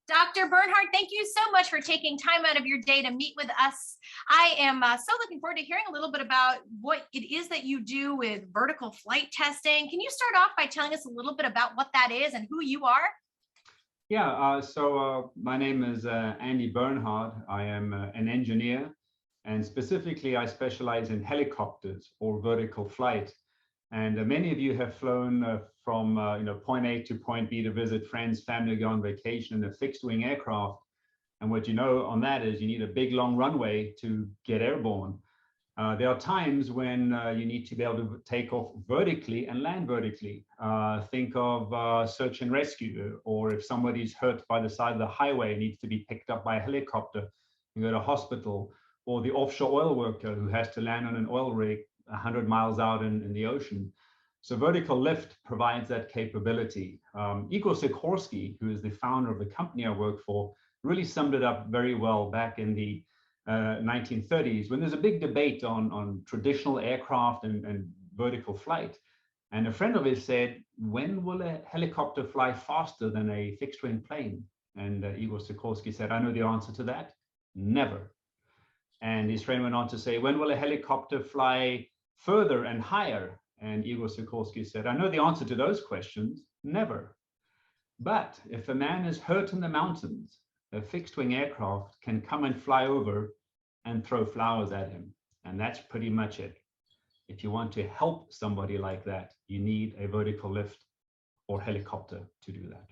Dr. Bernhard, thank you so much for taking time out of your day to meet with us. I am so looking forward to hearing a little bit about what it is that you do with vertical flight testing. Can you start off by telling us a little bit about what that is and who you are? Yeah, my name is Andy Bernhard. I am an engineer, and specifically I specialize in helicopters or vertical flight. And many of you have flown from point A to point B to visit friends, family, go on vacation in a fixed wing aircraft. And what you know on that is you need a big long runway to get airborne. There are times when you need to be able to take off vertically and land vertically. Think of search and rescue, or if somebody's hurt by the side of the highway and needs to be picked up by a helicopter, you go to hospital, or the offshore oil worker who has to land on an oil rig 100 miles out in the ocean. So vertical lift provides that capability. Igor Sikorsky, who is the founder of the company I work for, really summed it up very well back in the 1930s, when there's a big debate on traditional aircraft and vertical flight. And a friend of his said, when will a helicopter fly faster than a fixed wing plane? And Igor Sikorsky said, I know the answer to that, never. And his friend went on to say, when will a helicopter fly further and higher? And Igor Sikorsky said, I know the answer to those questions, never. But if a man is hurt in the mountains, a fixed wing aircraft can come and fly over and throw flowers at him. And that's pretty much it. If you want to help somebody like that, you need a vertical lift or helicopter to do that.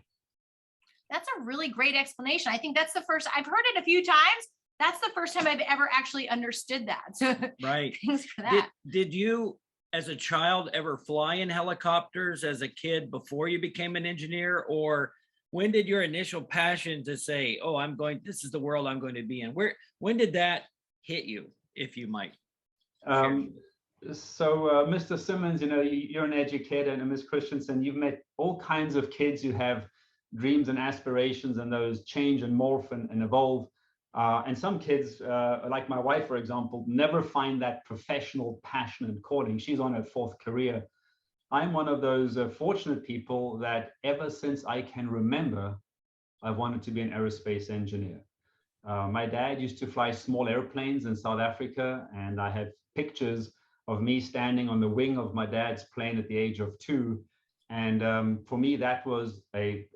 That's a really great explanation. I think that's the first, I've heard it a few times. That's the first time I've ever actually understood that. So right. Thanks for that. Did you, as a child, ever fly in helicopters as a kid before you became an engineer? Or when did your initial passion to say, oh, this is the world I'm going to be in? When did that hit you, if you might? Mr. Simmons, you're an educator, and Ms. Christensen, you've met all kinds of kids who have dreams and aspirations, and those change and morph and evolve. And some kids, like my wife, for example, never find that professional passion and calling. She's on her fourth career. I'm one of those fortunate people that ever since I can remember, I wanted to be an aerospace engineer. My dad used to fly small airplanes in South Africa, and I have pictures of me standing on the wing of my dad's plane at the age of 2. And for me, that was a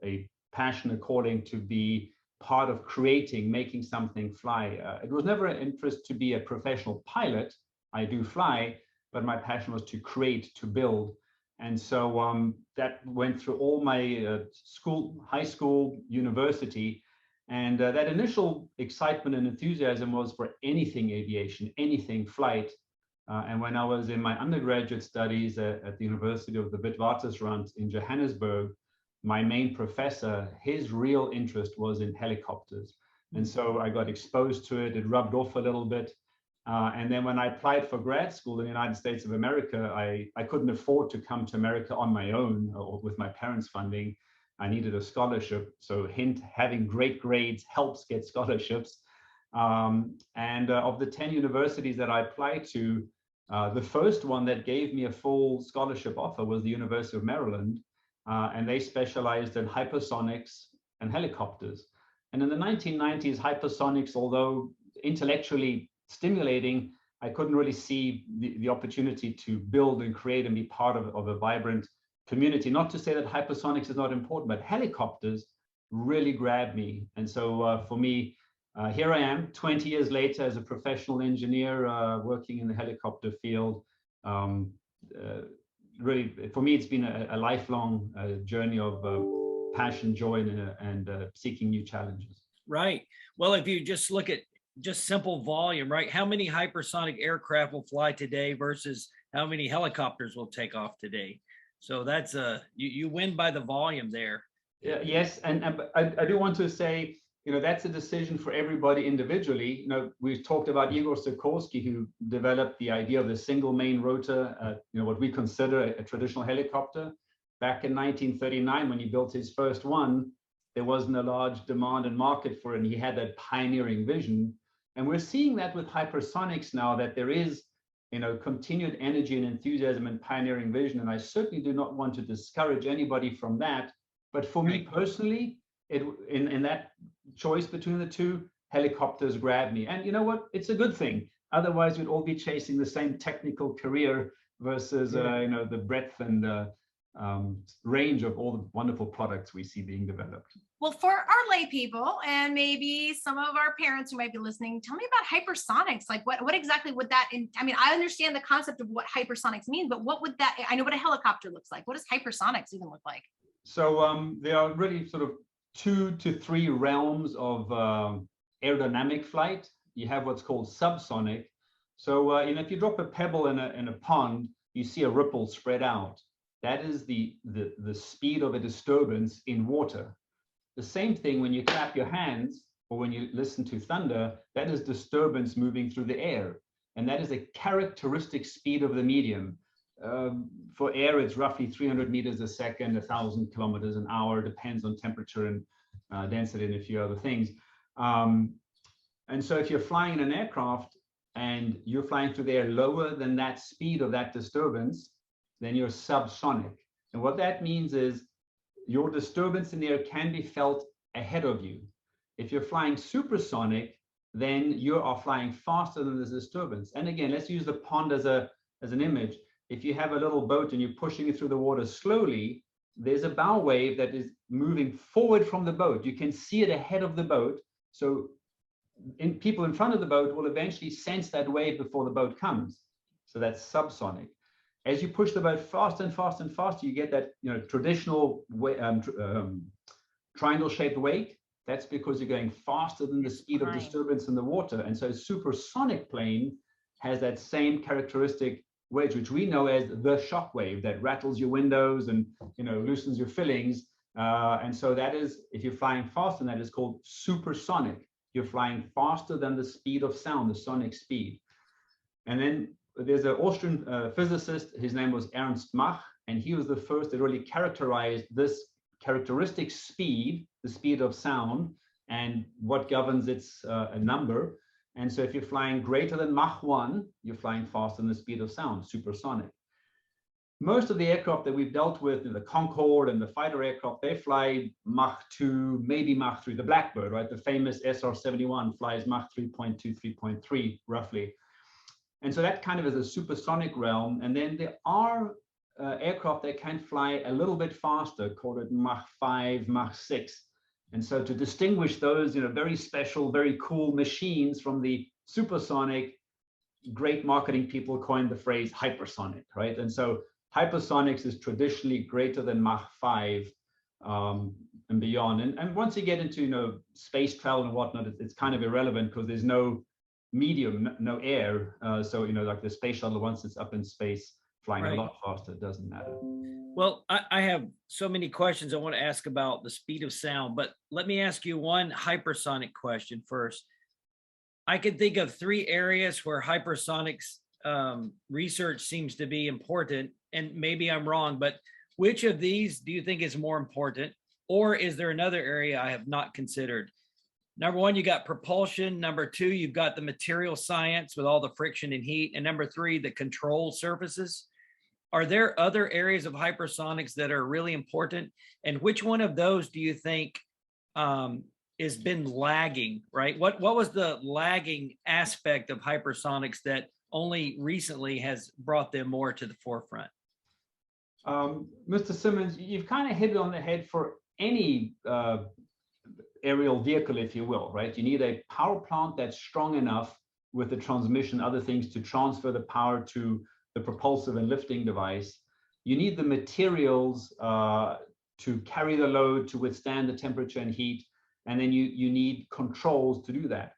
passion, a calling to be part of creating, making something fly. It was never an interest to be a professional pilot. I do fly, but my passion was to create, to build. And so that went through all my school, high school, university. And that initial excitement and enthusiasm was for anything aviation, anything flight. And when I was in my undergraduate studies at the University of the Witwatersrand in Johannesburg, my main professor, his real interest was in helicopters. And so I got exposed to it. It rubbed off a little bit. And then when I applied for grad school in the United States of America, I couldn't afford to come to America on my own or with my parents' funding. I needed a scholarship. So hint, having great grades helps get scholarships. And of the 10 universities that I applied to, the first one that gave me a full scholarship offer was the University of Maryland. And they specialized in hypersonics and helicopters. And in the 1990s, hypersonics, although intellectually stimulating, I couldn't really see the opportunity to build and create and be part of a vibrant community. Not to say that hypersonics is not important, but helicopters really grabbed me. And so for me, here I am 20 years later as a professional engineer working in the helicopter field. Really, for me, it's been a lifelong journey of passion, joy, and seeking new challenges. Right. Well, if you just look at just simple volume, right? How many hypersonic aircraft will fly today versus how many helicopters will take off today? So that's you win by the volume there. Yes, and I do want to say, that's a decision for everybody individually. We've talked about Igor Sikorsky, who developed the idea of the single main rotor, what we consider a traditional helicopter. Back in 1939, when he built his first one, there wasn't a large demand and market for it, and he had that pioneering vision. And we're seeing that with hypersonics now, that there is, continued energy and enthusiasm and pioneering vision. And I certainly do not want to discourage anybody from that. But for me personally, in that choice between the two, helicopters grabbed me. And you know what? It's a good thing. Otherwise, we'd all be chasing the same technical career versus the breadth and range of all the wonderful products we see being developed. Well, for our lay people and maybe some of our parents who might be listening, tell me about hypersonics. Like what exactly would that, I mean, I understand the concept of what hypersonics means, but what would that, I know what a helicopter looks like. What does hypersonics even look like? So there are really sort of 2 to 3 realms of aerodynamic flight. You have what's called subsonic. So if you drop a pebble in a pond, you see a ripple spread out. That is the speed of a disturbance in water. The same thing when you clap your hands or when you listen to thunder, that is disturbance moving through the air. And that is a characteristic speed of the medium. For air, it's roughly 300 meters a second, 1,000 kilometers an hour, depends on temperature and density and a few other things. And so if you're flying in an aircraft and you're flying through the air lower than that speed of that disturbance, then you're subsonic. And what that means is your disturbance in the air can be felt ahead of you. If you're flying supersonic, then you are flying faster than the disturbance. And again, let's use the pond as an image. If you have a little boat and you're pushing it through the water slowly, there's a bow wave that is moving forward from the boat. You can see it ahead of the boat. So people in front of the boat will eventually sense that wave before the boat comes. So that's subsonic. As you push the boat faster and faster and faster, you get that traditional triangle-shaped wake. That's because you're going faster than the speed of disturbance in the water. And so a supersonic plane has that same characteristic wedge, which we know as the shock wave that rattles your windows and loosens your fillings. And so that is, if you're flying faster than that, is called supersonic. You're flying faster than the speed of sound, the sonic speed. And then there's an Austrian physicist, his name was Ernst Mach, and he was the first that really characterized this characteristic speed, the speed of sound, and what governs its a number. And so if you're flying greater than Mach 1, you're flying faster than the speed of sound, supersonic. Most of the aircraft that we've dealt with, the Concorde and the fighter aircraft, they fly Mach 2, maybe Mach 3. The Blackbird, right? The famous SR-71 flies Mach 3.2, 3.3, roughly. And so that kind of is a supersonic realm. And then there are aircraft that can fly a little bit faster, call it Mach 5, Mach 6. And so to distinguish those, very special, very cool machines from the supersonic, great marketing people coined the phrase hypersonic, right? And so hypersonics is traditionally greater than Mach 5 and beyond. And once you get into, space travel and whatnot, it's kind of irrelevant because there's no medium, no air. So, like the space shuttle, once it's up in space, flying a lot faster, it doesn't matter. Well, I have so many questions I want to ask about the speed of sound, but let me ask you one hypersonic question first. I can think of 3 areas where hypersonics research seems to be important, and maybe I'm wrong, but which of these do you think is more important? Or is there another area I have not considered? Number 1, you got propulsion. Number 2, you've got the material science with all the friction and heat. And number 3, the control surfaces. Are there other areas of hypersonics that are really important? And which one of those do you think has been lagging, right? What was the lagging aspect of hypersonics that only recently has brought them more to the forefront? Mr. Simmons, you've kind of hit it on the head for any aerial vehicle, if you will, right? You need a power plant that's strong enough with the transmission, other things to transfer the power to the propulsive and lifting device. You need the materials to carry the load, to withstand the temperature and heat, and then you need controls to do that.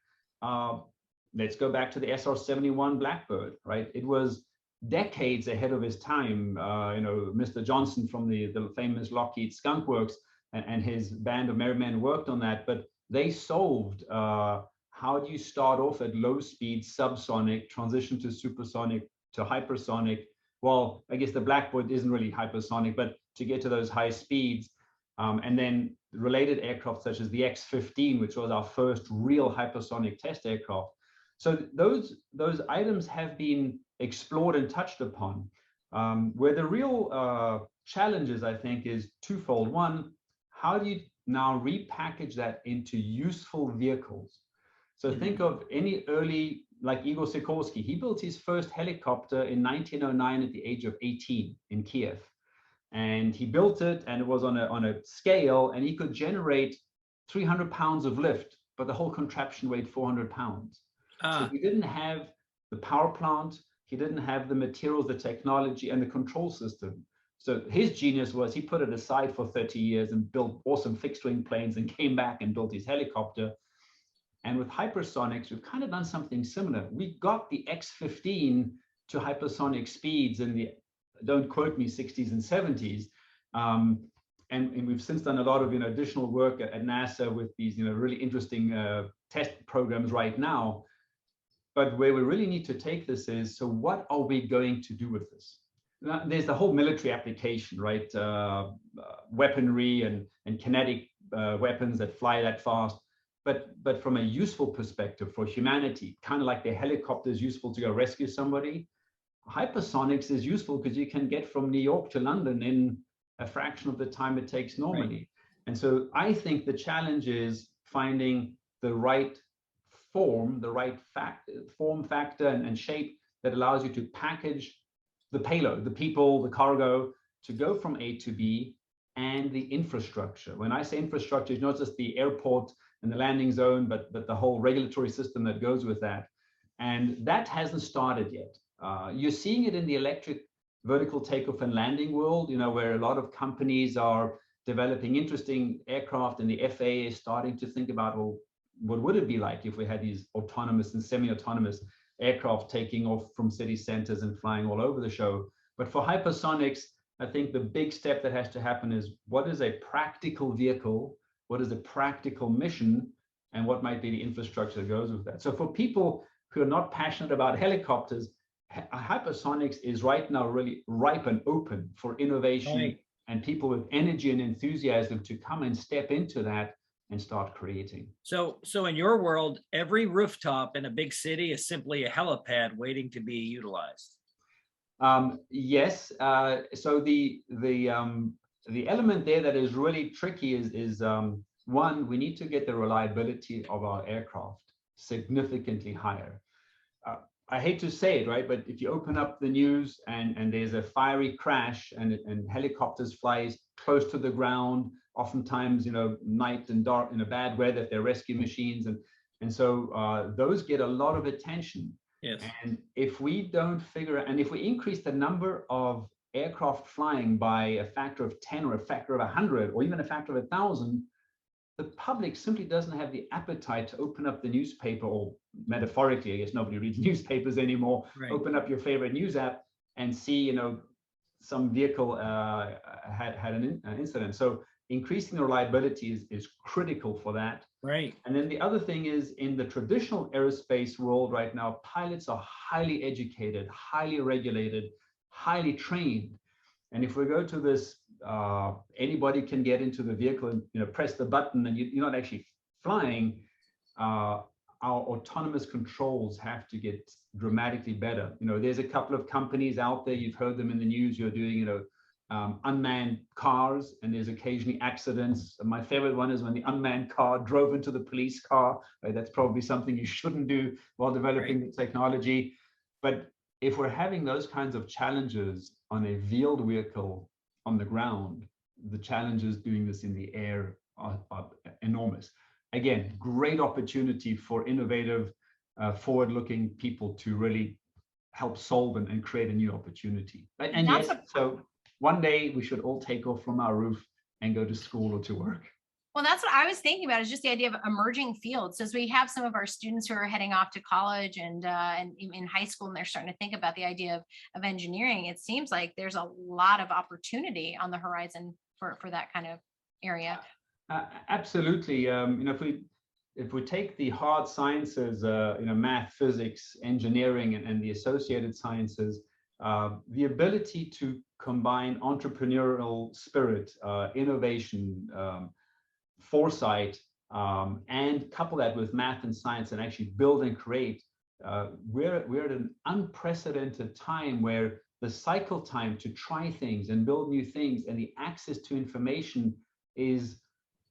Let's go back to the SR-71 Blackbird, right? It was decades ahead of his time. Mr. Johnson from the famous Lockheed Skunk Works and his band of merry men worked on that, but they solved how do you start off at low speed, subsonic, transition to supersonic, to hypersonic. Well, I guess the Blackbird isn't really hypersonic, but to get to those high speeds, and then related aircraft such as the X-15, which was our first real hypersonic test aircraft. So those items have been explored and touched upon. Where the real challenge is, I think, is twofold. One, how do you now repackage that into useful vehicles. So think of any early, like Igor Sikorsky. He built his first helicopter in 1909 at the age of 18 in Kiev. And he built it, and it was on a scale, and he could generate 300 pounds of lift, but the whole contraption weighed 400 pounds. So he didn't have the power plant, he didn't have the materials, the technology, and the control system. So his genius was he put it aside for 30 years and built awesome fixed-wing planes and came back and built his helicopter. And with hypersonics, we've kind of done something similar. We got the X-15 to hypersonic speeds in the, don't quote me, 60s and 70s. And we've since done a lot of additional work at NASA with these really interesting test programs right now. But where we really need to take this is, so what are we going to do with this? Now, there's the whole military application, right? Weaponry and kinetic weapons that fly that fast. But from a useful perspective for humanity, kind of like the helicopter is useful to go rescue somebody, hypersonics is useful because you can get from New York to London in a fraction of the time it takes normally. Right. And so I think the challenge is finding the right form, the right form factor and shape that allows you to package the payload, the people, the cargo, to go from A to B, and the infrastructure. When I say infrastructure, it's not just the airport and the landing zone, but the whole regulatory system that goes with that. And that hasn't started yet. You're seeing it in the electric vertical takeoff and landing world, where a lot of companies are developing interesting aircraft, and the FAA is starting to think about, well, what would it be like if we had these autonomous and semi-autonomous aircraft taking off from city centers and flying all over the show. But for hypersonics, I think the big step that has to happen is, what is a practical vehicle? What is a practical mission? And what might be the infrastructure that goes with that? So for people who are not passionate about helicopters, hypersonics is right now really ripe and open for innovation, right, and people with energy and enthusiasm to come and step into that and start creating. So in your world, every rooftop in a big city is simply a helipad waiting to be utilized. Yes. So the element there that is really tricky is one, we need to get the reliability of our aircraft significantly higher. I hate to say it, right? But if you open up the news and there's a fiery crash and helicopters flies close to the ground, oftentimes, night and dark, bad weather, if they're rescue machines. And so those get a lot of attention. Yes. And if we don't if we increase the number of aircraft flying by a factor of 10 or a factor of 100 or even a factor of 1,000, the public simply doesn't have the appetite to open up the newspaper, or metaphorically, I guess nobody reads newspapers anymore, right, open up your favorite news app and see, some vehicle had an incident. So increasing the reliability is critical for that. Right. And then the other thing is, in the traditional aerospace world right now, pilots are highly educated, highly regulated, highly trained. And if we go to this, anybody can get into the vehicle and press the button, and you're not actually flying. Our autonomous controls have to get dramatically better. There's a couple of companies out there, you've heard them in the news, you're doing unmanned cars, and there's occasionally accidents. My favorite one is when the unmanned car drove into the police car. Right? That's probably something you shouldn't do while developing the technology. But if we're having those kinds of challenges on a wheeled vehicle on the ground, the challenges doing this in the air are enormous. Again, great opportunity for innovative, forward-looking people to really help solve and create a new opportunity. And yes, so one day we should all take off from our roof and go to school or to work. Well, that's what I was thinking about, is just the idea of emerging fields. So as we have some of our students who are heading off to college and in high school, and they're starting to think about the idea of engineering, it seems like there's a lot of opportunity on the horizon for that kind of area. Absolutely. If we take the hard sciences, math, physics, engineering, and the associated sciences, the ability to combine entrepreneurial spirit, innovation, foresight, and couple that with math and science and actually build and create, we're at an unprecedented time where the cycle time to try things and build new things and the access to information is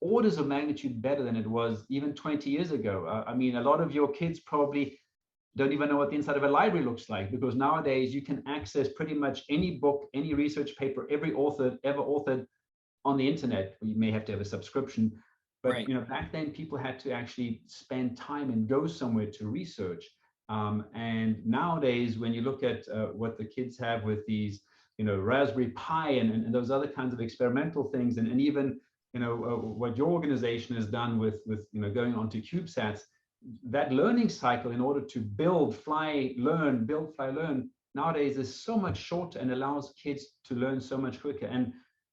orders of magnitude better than it was even 20 years ago. I mean, a lot of your kids probably don't even know what the inside of a library looks like, because nowadays you can access pretty much any book, any research paper, every author ever authored on the internet. You may have to have a subscription, but Right. you know, back then people had to actually spend time and go somewhere to research. And nowadays, when you look at what the kids have with these, you know, Raspberry Pi and those other kinds of experimental things, and even, you know, what your organization has done with you know, going onto CubeSats, that learning cycle in order to build, fly, learn, build, fly, learn, nowadays is so much shorter and allows kids to learn so much quicker. And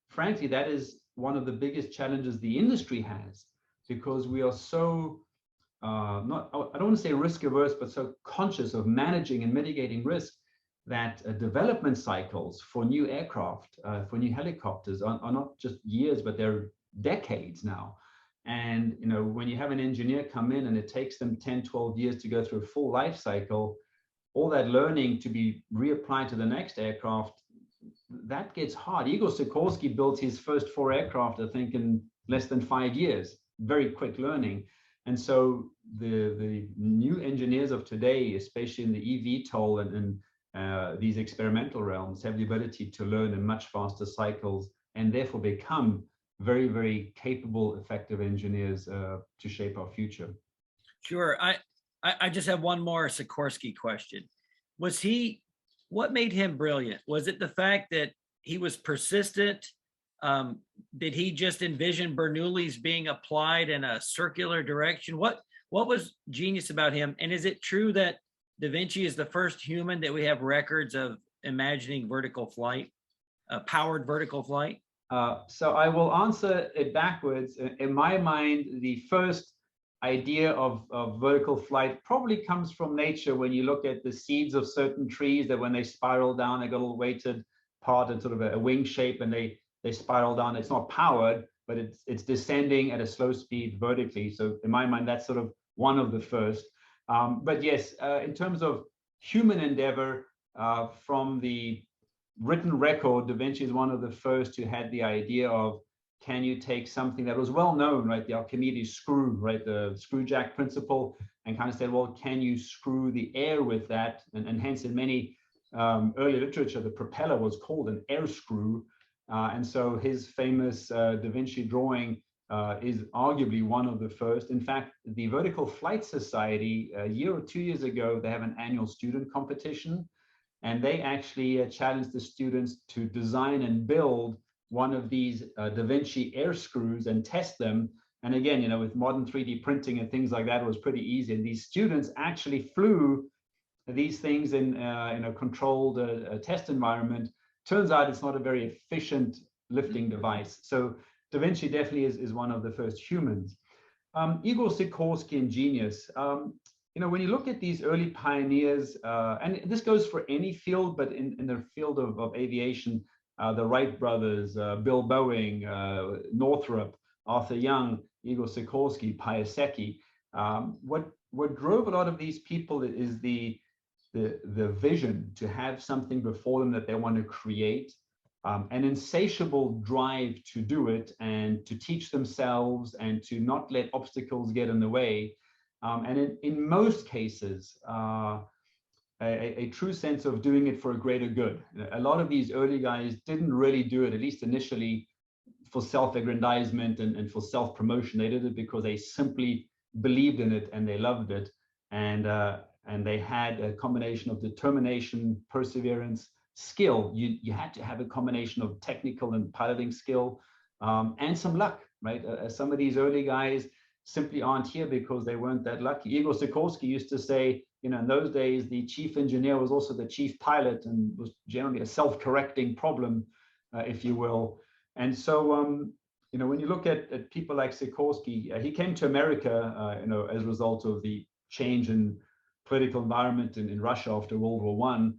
frankly, that is one of the biggest challenges the industry has, because we are so not, I don't want to say risk averse, but so conscious of managing and mitigating risk, that development cycles for new aircraft, for new helicopters are not just years, but they're decades now. And you know, when you have an engineer come in and it takes them 10, 12 years to go through a full life cycle, all that learning to be reapplied to the next aircraft, that gets hard. Igor Sikorsky built his first 4 aircraft, I think, in less than 5 years. Very quick learning. And so the new engineers of today, especially in the eVTOL and these experimental realms, have the ability to learn in much faster cycles and therefore become very, very capable, effective engineers to shape our future. Sure. I just have one more Sikorsky question. What made him brilliant? Was it the fact that he was persistent? Did he just envision Bernoulli's being applied in a circular direction? What was genius about him? And is it true that Da Vinci is the first human that we have records of imagining vertical flight, powered vertical flight? So I will answer it backwards. In my mind, the first idea of vertical flight probably comes from nature. When you look at the seeds of certain trees, that when they spiral down, they got a little weighted part and sort of a wing shape, and they spiral down. It's not powered, but it's descending at a slow speed vertically. So in my mind, that's sort of one of the first. But yes, in terms of human endeavor, from the written record, Da Vinci is one of the first who had the idea of, can you take something that was well known, right? The Archimedes screw, right? The screw jack principle, and kind of said, well, can you screw the air with that? And hence in many early literature, the propeller was called an air screw. And so his famous Da Vinci drawing is arguably one of the first. In fact, the Vertical Flight Society, a year or 2 years ago, they have an annual student competition. And they actually challenged the students to design and build one of these Da Vinci air screws and test them. And again, you know, with modern 3D printing and things like that, it was pretty easy. And these students actually flew these things in a controlled test environment. Turns out it's not a very efficient lifting device. So Da Vinci definitely is one of the first humans. Igor Sikorsky and genius. You know, when you look at these early pioneers, and this goes for any field, but in the field of aviation, the Wright brothers, Bill Boeing, Northrop, Arthur Young, Igor Sikorsky, Piasecki. What drove a lot of these people is the vision to have something before them that they want to create, an insatiable drive to do it and to teach themselves and to not let obstacles get in the way. And in most cases, a true sense of doing it for a greater good. A lot of these early guys didn't really do it, at least initially, for self-aggrandizement and for self-promotion. They did it because they simply believed in it and they loved it. And they had a combination of determination, perseverance, skill. You had to have a combination of technical and piloting skill, and some luck, right? Some of these early guys simply aren't here because they weren't that lucky. Igor Sikorsky used to say, you know, in those days, the chief engineer was also the chief pilot and was generally a self-correcting problem, if you will. And so, you know, when you look at people like Sikorsky, he came to America, you know, as a result of the change in political environment in Russia after World War I.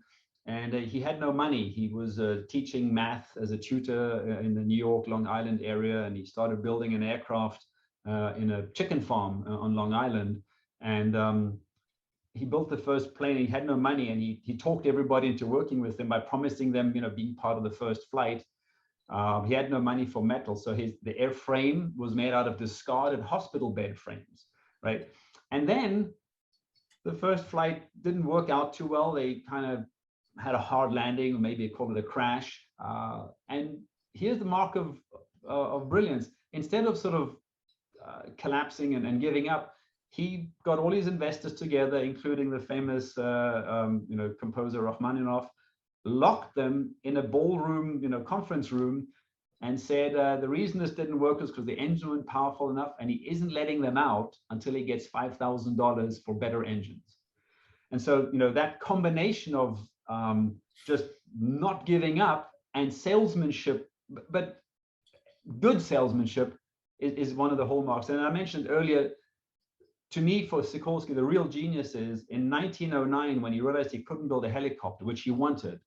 And he had no money. He was teaching math as a tutor in the New York, Long Island area. And he started building an aircraft in a chicken farm on Long Island. And he built the first plane. He had no money, and he talked everybody into working with him by promising them, you know, being part of the first flight. He had no money for metal, so the airframe was made out of discarded hospital bed frames, right? And then the first flight didn't work out too well. They kind of had a hard landing, or maybe call it a crash. And here's the mark of brilliance. Instead of sort of collapsing and giving up, he got all his investors together, including the famous composer Rachmaninoff, locked them in a ballroom, conference room, and said the reason this didn't work is because the engine wasn't powerful enough, and he isn't letting them out until he gets $5,000 for better engines. And so, that combination of just not giving up and salesmanship, but good salesmanship, is one of the hallmarks. And I mentioned earlier, to me, for Sikorsky, the real genius is in 1909, when he realized he couldn't build a helicopter, which he wanted,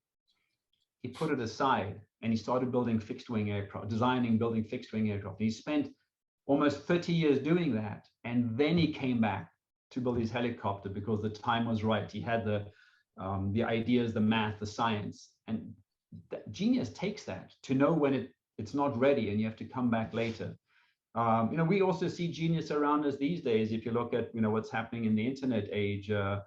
he put it aside and he started building fixed-wing aircraft, building fixed-wing aircraft. He spent almost 30 years doing that. And then he came back to build his helicopter because the time was right. He had the ideas, the math, the science. And genius takes that to know when it's not ready and you have to come back later. We also see genius around us these days. If you look at, what's happening in the internet age, the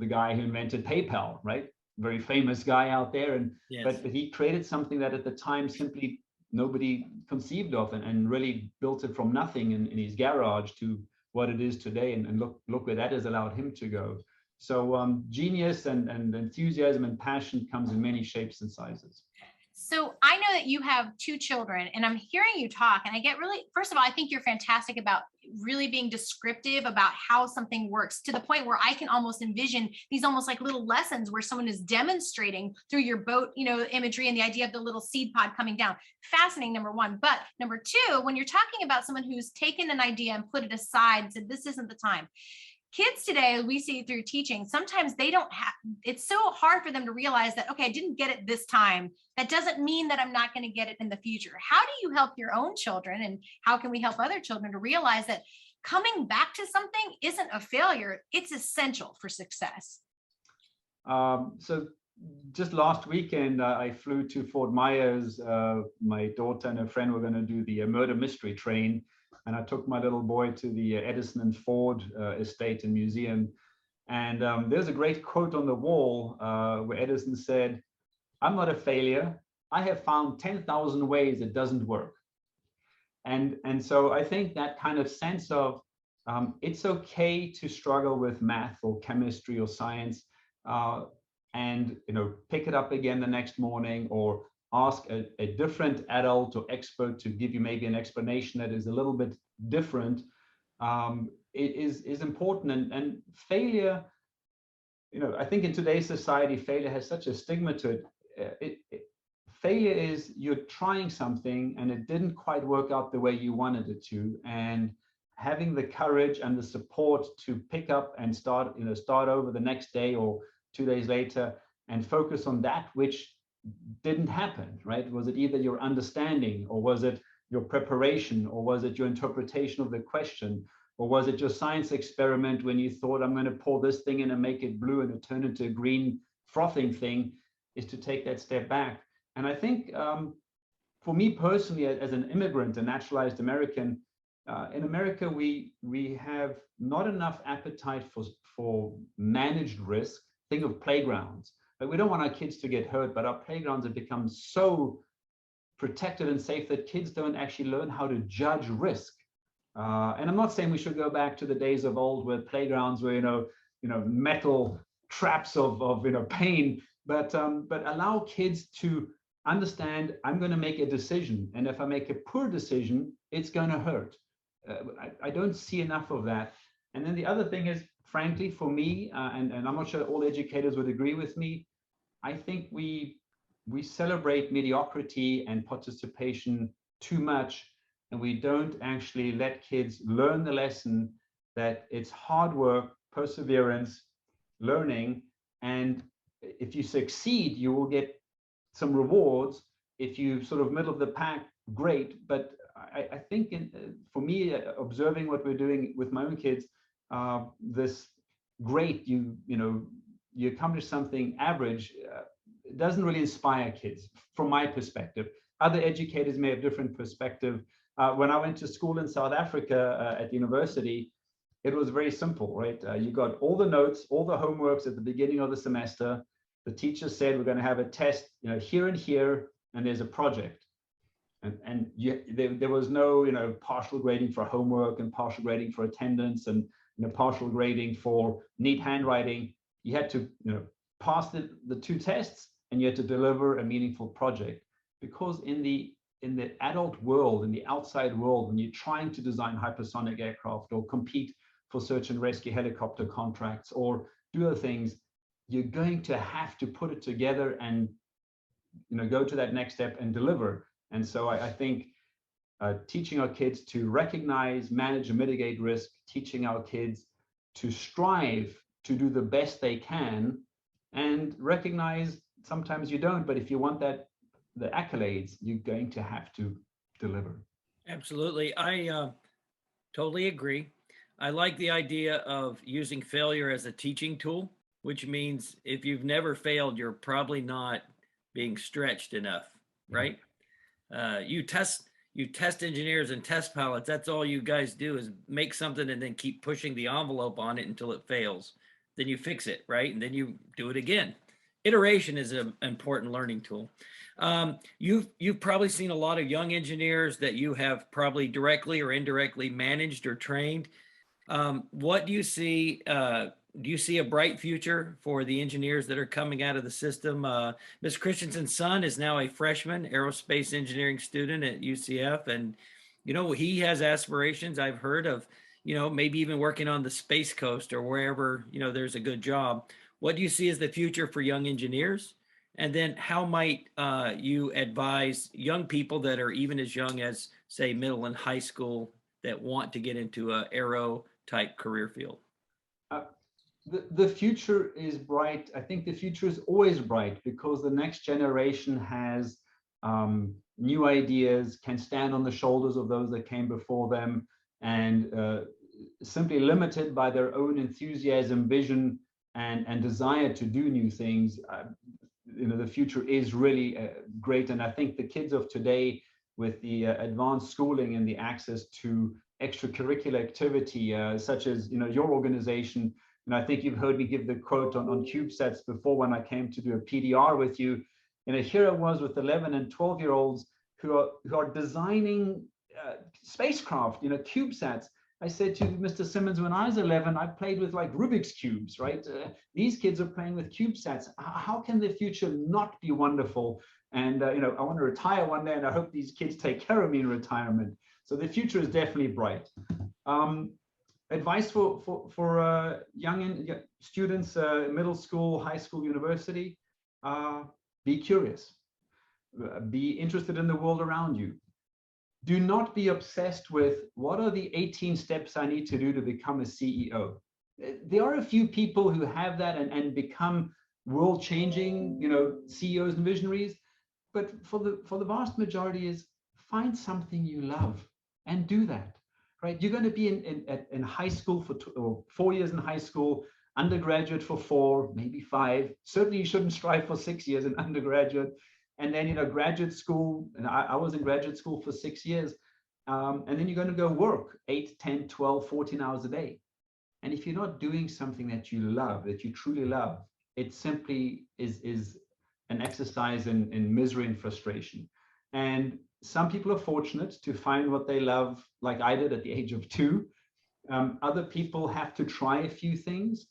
guy who invented PayPal, right? Very famous guy out there. And yes. But he created something that at the time simply nobody conceived of, and really built it from nothing in his garage to what it is today. And look where that has allowed him to go. So genius and enthusiasm and passion comes in many shapes and sizes. So I know that you have 2 children, and I'm hearing you talk, and I get really, first of all, I think you're fantastic about really being descriptive about how something works, to the point where I can almost envision these almost like little lessons where someone is demonstrating through your boat, imagery and the idea of the little seed pod coming down. Fascinating, number one. But number 2, when you're talking about someone who's taken an idea and put it aside and said, this isn't the time. Kids today, we see through teaching, sometimes they don't have, it's so hard for them to realize that, okay, I didn't get it this time. That doesn't mean that I'm not going to get it in the future. How do you help your own children, and how can we help other children to realize that coming back to something isn't a failure, it's essential for success? So just last weekend, I flew to Fort Myers. My daughter and her friend were going to do the murder mystery train. And I took my little boy to the Edison and Ford estate and museum. And there's a great quote on the wall where Edison said, "I'm not a failure. I have found 10,000 ways it doesn't work." And so I think that kind of sense of it's okay to struggle with math or chemistry or science, and pick it up again the next morning, or ask a different adult or expert to give you maybe an explanation that is a little bit different, is important. And failure, I think in today's society, failure has such a stigma to it. Failure is you're trying something and it didn't quite work out the way you wanted it to, and having the courage and the support to pick up and start over the next day or 2 days later and focus on that which didn't happen, right? Was it either your understanding, or was it your preparation, or was it your interpretation of the question, or was it your science experiment when you thought, I'm going to pour this thing in and make it blue and it turned into a green frothing thing? Is to take that step back. And I think for me personally, as an immigrant, a naturalized American, in America, we have not enough appetite for managed risk. Think of playgrounds. But we don't want our kids to get hurt, but our playgrounds have become so protected and safe that kids don't actually learn how to judge risk. And I'm not saying we should go back to the days of old where playgrounds were, metal traps of pain, but allow kids to understand, I'm going to make a decision, and if I make a poor decision, it's going to hurt. I don't see enough of that. And then the other thing is, frankly, for me, and I'm not sure all educators would agree with me, I think we celebrate mediocrity and participation too much, and we don't actually let kids learn the lesson that it's hard work, perseverance, learning, and if you succeed, you will get some rewards. If you sort of middle of the pack, great. But I think for me, observing what we're doing with my own kids, this great, you accomplish something average, it doesn't really inspire kids from my perspective. other educators may have different perspective. When I went to school in South Africa at the university, it was very simple, right? You got all the notes, all the homeworks at the beginning of the semester. The teacher said, we're going to have a test, here and here, and there's a project. And there was no, partial grading for homework and partial grading for attendance and partial grading for neat handwriting. You had to, pass the two tests, and you had to deliver a meaningful project. Because in the adult world, in the outside world, when you're trying to design hypersonic aircraft or compete for search and rescue helicopter contracts or do other things, you're going to have to put it together and go to that next step and deliver. And so I think teaching our kids to recognize, manage, and mitigate risk, teaching our kids to strive to do the best they can, and recognize sometimes you don't, but if you want the accolades, you're going to have to deliver. Absolutely. I totally agree. I like the idea of using failure as a teaching tool, which means if you've never failed, you're probably not being stretched enough, right? You test engineers and test pilots. That's all you guys do is make something and then keep pushing the envelope on it until it fails. Then you fix it, right? And then you do it again. Iteration is an important learning tool. You've probably seen a lot of young engineers that you have probably directly or indirectly managed or trained. What do you see? Do you see a bright future for the engineers that are coming out of the system? Ms. Christensen's son is now a freshman aerospace engineering student at UCF. And, he has aspirations, I've heard of, maybe even working on the Space Coast or wherever, there's a good job. What do you see as the future for young engineers? And then how might you advise young people that are even as young as, say, middle and high school that want to get into an aero type career field? The future is bright. I think the future is always bright because the next generation has new ideas, can stand on the shoulders of those that came before them, and simply limited by their own enthusiasm, vision, and desire to do new things. The future is really great. And I think the kids of today, with the advanced schooling and the access to extracurricular activity, such as your organization, and I think you've heard me give the quote on CubeSats before when I came to do a PDR with you. Here I was with 11 and 12-year-olds who are designing spacecraft, CubeSats. I said to Mr. Simmons, when I was 11, I played with like Rubik's Cubes, right? These kids are playing with CubeSats. How can the future not be wonderful? And, I want to retire one day, and I hope these kids take care of me in retirement. So the future is definitely bright. Advice for young students, middle school, high school, university: be curious, be interested in the world around you. Do not be obsessed with what are the 18 steps I need to do to become a CEO. There are a few people who have that and become world-changing, CEOs and visionaries. But for the vast majority is find something you love and do that. Right? You're going to be in high school for 4 years in high school, undergraduate for 4, maybe 5. Certainly you shouldn't strive for 6 years in undergraduate. And then, graduate school, and I was in graduate school for 6 years. And then you're going to go work 8, 10, 12, 14 hours a day. And if you're not doing something that you love, that you truly love, it simply is an exercise in misery and frustration. And some people are fortunate to find what they love, like I did at the age of 2. Other people have to try a few things.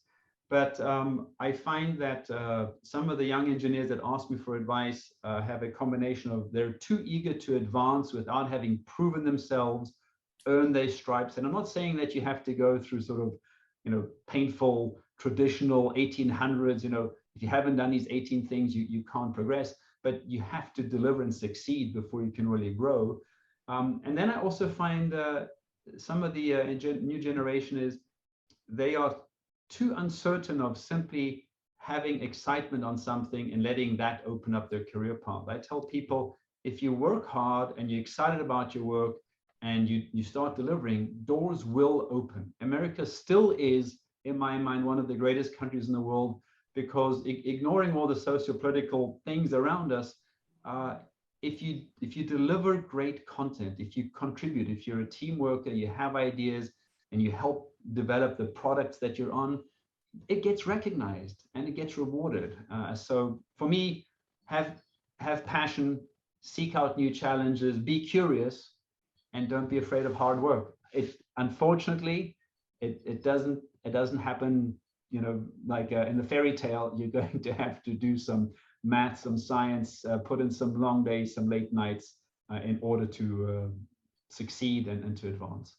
But I find that some of the young engineers that ask me for advice have a combination of they're too eager to advance without having proven themselves, earned their stripes. And I'm not saying that you have to go through sort of, painful, traditional 1800s, if you haven't done these 18 things, you can't progress, but you have to deliver and succeed before you can really grow. And then I also find some of the new generation is they are too uncertain of simply having excitement on something and letting that open up their career path. I tell people, if you work hard and you're excited about your work and you start delivering, doors will open. America still is, in my mind, one of the greatest countries in the world because ignoring all the socio-political things around us, if you deliver great content, if you contribute, if you're a team worker, you have ideas and you help develop the products that you're on, it gets recognized and it gets rewarded. So for me, have passion, seek out new challenges, be curious, and don't be afraid of hard work. Unfortunately, it doesn't happen, like in the fairy tale. You're going to have to do some math, some science, put in some long days, some late nights in order to succeed and to advance.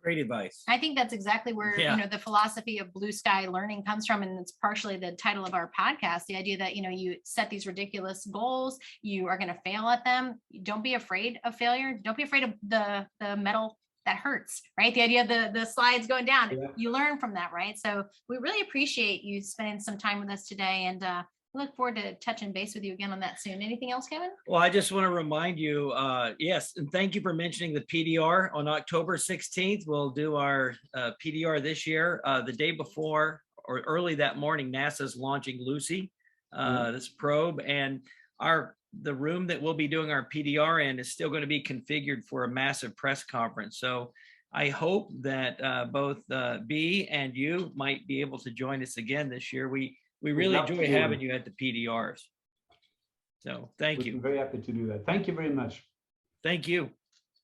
Great advice. I think that's exactly where the philosophy of blue sky learning comes from, and it's partially the title of our podcast. The idea that you set these ridiculous goals, you are going to fail at them. Don't be afraid of failure. Don't be afraid of the metal that hurts, right? The idea of the slides going down. Yeah. You learn from that, right? So we really appreciate you spending some time with us today, and look forward to touching base with you again on that soon. Anything else, Kevin? Well, I just want to remind you, yes, and thank you for mentioning the PDR. On October 16th, we'll do our PDR this year. The day before or early that morning, NASA's launching Lucy, this probe, and the room that we'll be doing our PDR in is still going to be configured for a massive press conference. So I hope that both B and you might be able to join us again this year. We really enjoy having you at the PDRs. So thank you. We're very happy to do that. Thank you very much. Thank you.